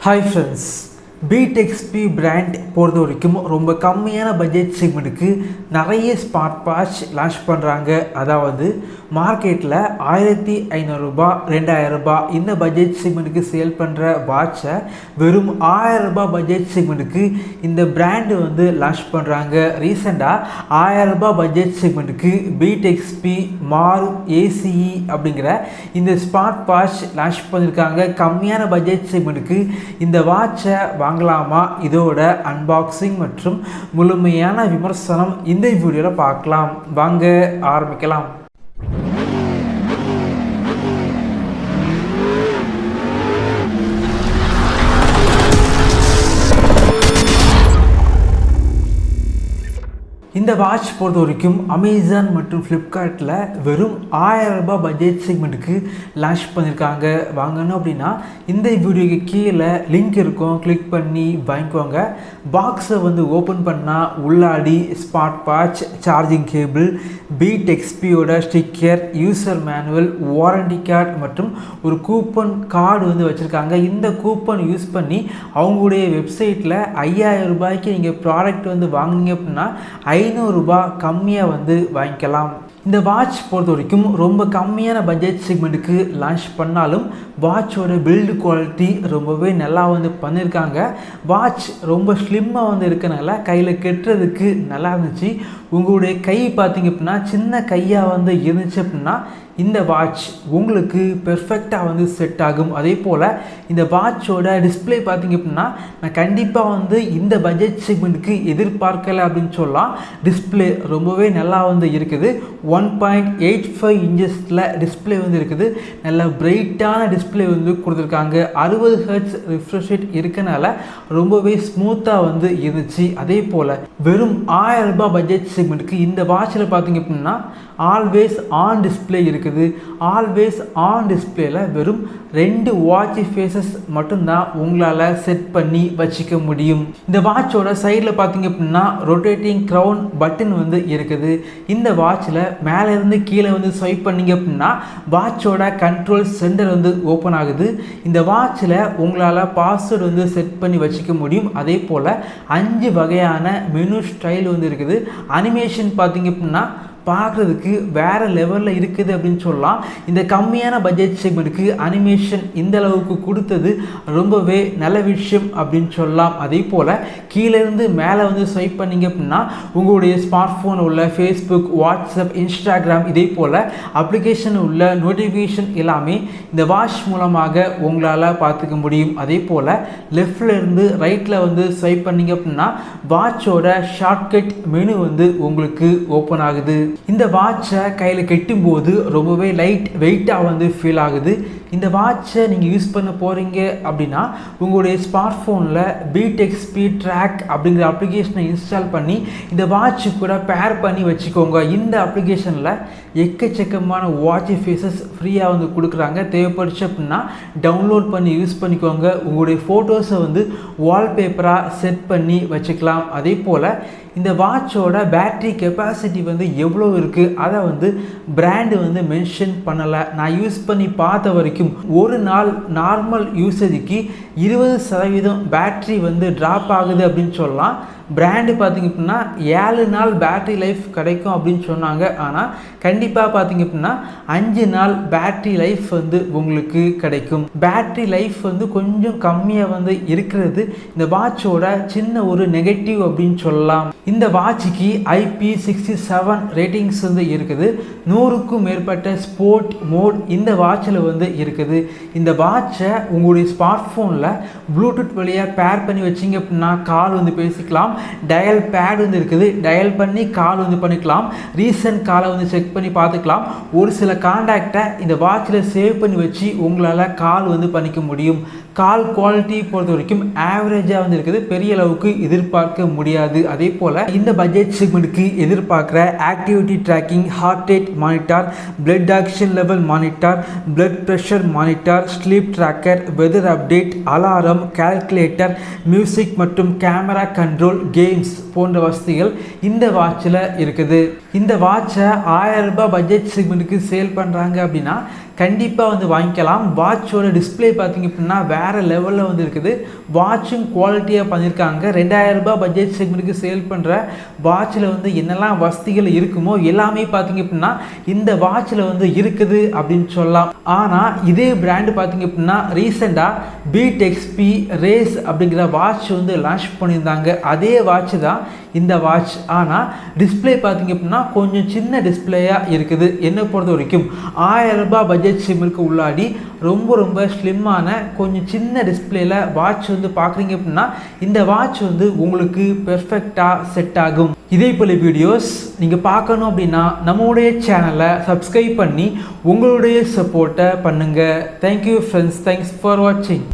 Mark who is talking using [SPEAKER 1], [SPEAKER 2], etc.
[SPEAKER 1] Hi friends, beatXP brand பொறுத்த வரைக்கும் ரொம்ப கம்மியான பட்ஜெட் செக்மெண்ட்டுக்கு நிறைய ஸ்மார்ட் வாட்ச் லான்ச் பண்ணுறாங்க. அதாவது மார்க்கெட்டில் 1500 ரூபாய் 2000 ரூபாய் இந்த பட்ஜெட் செக்மெண்ட்டுக்கு சேல் பண்ணுற வாட்சை வெறும் 1000 ரூபாய் பட்ஜெட் செக்மெண்ட்டுக்கு இந்த பிராண்டு வந்து லான்ச் பண்ணுறாங்க. ரீசெண்டாக 1000 ரூபாய் பட்ஜெட் செக்மெண்ட்டுக்கு beatXP Marv Ace அப்படிங்கிற இந்த ஸ்மார்ட் வாட்ச் லான்ச் பண்ணியிருக்காங்க. கம்மியான பட்ஜெட் செக்மெண்ட்டுக்கு இந்த வாட்சை வாங்கலாமா? இதோட அன்பாக்சிங் மற்றும் முழுமையான விமர்சனம் இந்த வீடியோவில் பார்க்கலாம். வாங்க ஆரம்பிக்கலாம். இந்த வாட்ச் பொறுத்த வரைக்கும் அமேசான் மற்றும் ஃப்ளிப்கார்ட்டில் வெறும் 1000 ரூபாய் பட்ஜெட் செக்மெண்ட்டுக்கு லான்ச் பண்ணியிருக்காங்க. வாங்கணும் அப்படின்னா இந்த வீடியோக்கு கீழே லிங்க் இருக்கும், கிளிக் பண்ணி வாங்கிக்கோங்க. பாக்ஸை வந்து ஓப்பன் பண்ணால் உள்ளாடி ஸ்மார்ட் வாட்ச், சார்ஜிங் கேபிள், beatXPயோட sticker, user manual, warranty card மற்றும் ஒரு கூப்பன் கார்டு வந்து வச்சுருக்காங்க. இந்த கூப்பன் யூஸ் பண்ணி அவங்களுடைய வெப்சைட்டில் 5000 ரூபாய்க்கு நீங்கள் ப்ராடக்ட் வந்து வாங்கினீங்க அப்படின்னா 500 ரூபாய் கம்மியாக வந்து வாங்கிக்கலாம். இந்த வாட்ச் பொறுத்த வரைக்கும் ரொம்ப கம்மியான பட்ஜெட் செக்மெண்ட்டுக்கு லான்ச் பண்ணாலும் வாட்சோட பில்டு குவாலிட்டி ரொம்பவே நல்லா வந்து பண்ணியிருக்காங்க. வாட்ச் ரொம்ப ஸ்லிம்மாக வந்து இருக்கனால கையில் கெட்டுறதுக்கு நல்லா இருந்துச்சு. உங்களுடைய கை பார்த்திங்க அப்படின்னா சின்ன கையாக வந்து இருந்துச்சு அப்படின்னா இந்த வாட்ச் உங்களுக்கு பெர்ஃபெக்டாக வந்து செட் ஆகும். அதே போல் இந்த வாட்சோட டிஸ்பிளே பார்த்திங்க அப்படின்னா நான் கண்டிப்பாக வந்து இந்த பட்ஜெட் செக்மெண்ட்டுக்கு எதிர்பார்க்கலை அப்படின்னு சொல்லலாம். டிஸ்பிளே ரொம்பவே நல்லா வந்து இருக்குது. 1.85 இன்ச்சஸில் டிஸ்பிளே வந்து இருக்குது. நல்ல பிரைட்டான டிஸ்பிளே வந்து கொடுத்துருக்காங்க. 60 ஹெர்ட்ஸ் ரிஃப்ரெஷ் ரேட் இருக்கனால ரொம்பவே ஸ்மூத்தாக வந்து இருந்துச்சு. அதே போல் வெறும் 1000 ரூபாய் பட்ஜெட் செக்மெண்ட்டுக்கு இந்த வாட்சில் பார்த்திங்க அப்படின்னா ஆல்வேஸ் ஆன் டிஸ்பிளே இருக்குது. ஆல்வேஸ் ஆன் டிஸ்பிளேல வெறும் 2 வாட்ச் ஃபேஸஸ் மட்டும்தான் உங்களால் செட் பண்ணி வச்சுக்க முடியும். இந்த வாட்சோட சைடில் பார்த்திங்க அப்படின்னா ரொட்டேட்டிங் க்ரௌன் பட்டன் வந்து இருக்குது. இந்த வாட்சில் மேலேருந்து கீழே வந்து ஸ்வைப் பண்ணிங்க அப்படின்னா வாட்சோட கண்ட்ரோல் சென்டர் வந்து ஓப்பன் ஆகுது. இந்த வாட்சில் உங்களால் பாஸ்வேர்டு வந்து செட் பண்ணி வச்சுக்க முடியும். அதே போல் 5 வகையான மெனு ஸ்டைல் வந்து இருக்குது. அனிமேஷன் பார்த்திங்க அப்படின்னா பார்க்குறதுக்கு வேறு லெவலில் இருக்குது அப்படின்னு சொல்லலாம். இந்த கம்மியான பட்ஜெட் செக்மெண்ட்டுக்கு அனிமேஷன் இந்த அளவுக்கு கொடுத்தது ரொம்பவே நல்ல விஷயம் அப்படின்னு சொல்லலாம். அதே போல் கீழேருந்து மேலே வந்து ஸ்வைப் பண்ணிங்க அப்படின்னா உங்களுடைய ஸ்மார்ட் ஃபோனில் உள்ள ஃபேஸ்புக், வாட்ஸ்அப், இன்ஸ்டாகிராம் இதே போல் அப்ளிகேஷன் உள்ள நோட்டிஃபிகேஷன் எல்லாமே இந்த வாட்ச் மூலமாக உங்களால் பார்த்துக்க முடியும். அதே போல் லெஃப்டில் இருந்து ரைட்டில் வந்து ஸ்வைப் பண்ணிங்க அப்படின்னா வாட்சோட ஷார்ட்கட் மெனு வந்து உங்களுக்கு ஓப்பன் ஆகுது. இந்த வாட்சை கையில் கெட்டும்போது ரொம்பவே லைட் வெயிட்டாக வந்து ஃபீல் ஆகுது. இந்த வாட்சை நீங்கள் யூஸ் பண்ண போகிறீங்க அப்படின்னா உங்களுடைய ஸ்மார்ட் ஃபோனில் beatXP ட்ராக் அப்படிங்கிற அப்ளிகேஷனை இன்ஸ்டால் பண்ணி இந்த வாட்சு கூட பேர் பண்ணி வச்சுக்கோங்க. இந்த அப்ளிகேஷனில் எக்கச்சக்கமான வாட்ச் ஃபேஸஸ் ஃப்ரீயாக வந்து கொடுக்குறாங்க. தேவைப்படுச்சு அப்படின்னா டவுன்லோட் பண்ணி யூஸ் பண்ணிக்கோங்க. உங்களுடைய ஃபோட்டோஸை வந்து வால்பேப்பராக செட் பண்ணி வச்சுக்கலாம். அதே போல் இந்த வாட்சோட பேட்ரி கெப்பாசிட்டி வந்து எவ்வளோ இருக்குது அதை வந்து பிராண்டு வந்து மென்ஷன் பண்ணலை. நான் யூஸ் பண்ணி பார்த்த வரைக்கும் ஒரு நாள் நார்மல் யூசேஜுக்கு 20% பேட்ரி வந்து ட்ராப் ஆகுது அப்படின்னு சொல்லலாம். பிராண்டு பார்த்திங்க அப்படின்னா 7 நாள் பேட்ரி லைஃப் கிடைக்கும் அப்படின்னு சொன்னாங்க. ஆனால் கண்டிப்பாக பார்த்திங்க அப்படின்னா 5 நாள் பேட்ரி லைஃப் வந்து உங்களுக்கு கிடைக்கும். பேட்ரி லைஃப் வந்து கொஞ்சம் கம்மியாக வந்து இருக்கிறது இந்த வாட்சோட சின்ன ஒரு நெகட்டிவ் அப்படின்னு சொல்லலாம். இந்த வாட்சுக்கு IP67 ரேட்டிங்ஸ் வந்து இருக்குது. 100க்கும் மேற்பட்ட ஸ்போர்ட் மோட் இந்த வாட்சில் வந்து இருக்குது. இந்த வாட்சை உங்களுடைய ஸ்மார்ட் ஃபோனில் ப்ளூடூத் வழியாக பேர் பண்ணி வச்சிங்க அப்படின்னா கால் வந்து பேசிக்கலாம். டயல் பேட் வந்து இருக்குது. டயல் பண்ணி கால் வந்து பண்ணிக்கலாம். ரீசன்ட் காலை வந்து செக் பண்ணி பார்த்துக்கலாம். ஒரு சில கான்டாக்டை இந்த வாட்சில் சேவ் பண்ணி வச்சு உங்களால் கால் வந்து பண்ணிக்க முடியும். கால் குவாலிட்டி பொறுத்த வரைக்கும் ஆவரேஜாக வந்து இருக்குது. பெரிய அளவுக்கு எதிர்பார்க்க முடியாது. அதே போல் இந்த பட்ஜெட் செக்மெண்ட்டுக்கு எதிர்பார்க்குற activity tracking, heart rate monitor, blood oxygen level monitor, blood pressure monitor, sleep tracker, weather update, alarm, calculator, music மற்றும் கேமரா கண்ட்ரோல், கேம்ஸ் போன்ற வசதிகள் இந்த வாட்சில் இருக்குது. இந்த வாட்சை 1000 ரூபாய் பட்ஜெட் செக்மெண்ட்டுக்கு சேல் பண்ணுறாங்க அப்படின்னா கண்டிப்பாக வந்து வாங்கிக்கலாம். வாட்சோட டிஸ்பிளே பார்த்திங்க அப்படின்னா வேறு லெவலில் வந்து இருக்குது. வாட்சும் குவாலிட்டியாக பண்ணியிருக்காங்க. 2000 ரூபாய் பட்ஜெட் செக்மெண்ட்டுக்கு சேல் பண்ணுற வாட்சில் வந்து என்னெல்லாம் வசதிகள் இருக்குமோ எல்லாமே பார்த்திங்க அப்படின்னா இந்த வாட்சில் வந்து இருக்குது அப்படின்னு சொல்லலாம். ஆனால் இதே பிராண்டு பார்த்திங்க அப்படின்னா ரீசெண்டாக beatXP ரேஸ் அப்படிங்கிற வாட்ச் வந்து லான்ச் பண்ணியிருந்தாங்க. அதே வாட்ச் தான் இந்த வாட்ச். ஆனால் டிஸ்பிளே பார்த்திங்க அப்படின்னா கொஞ்சம் சின்ன டிஸ்பிளேயாக இருக்குது. என்னை பொறுத்த வரைக்கும் 1000 ரூபாய் பட்ஜெட் செக்மெண்ட்டுக்கு உள்ளாடி ரொம்ப ஸ்லிம்மான கொஞ்சம் சின்ன டிஸ்பிளேல வாட்ச் வந்து பார்க்குறீங்க அப்படின்னா இந்த வாட்ச் வந்து உங்களுக்கு பெர்ஃபெக்டாக செட் ஆகும். இதே போல வீடியோஸ் நீங்கள் பார்க்கணும் அப்படின்னா நம்மளுடைய சேனலை சப்ஸ்கிரைப் பண்ணி உங்களுடைய சப்போர்ட்டை பண்ணுங்கள். Thank you friends. தேங்க்ஸ் ஃபார் வாட்சிங்.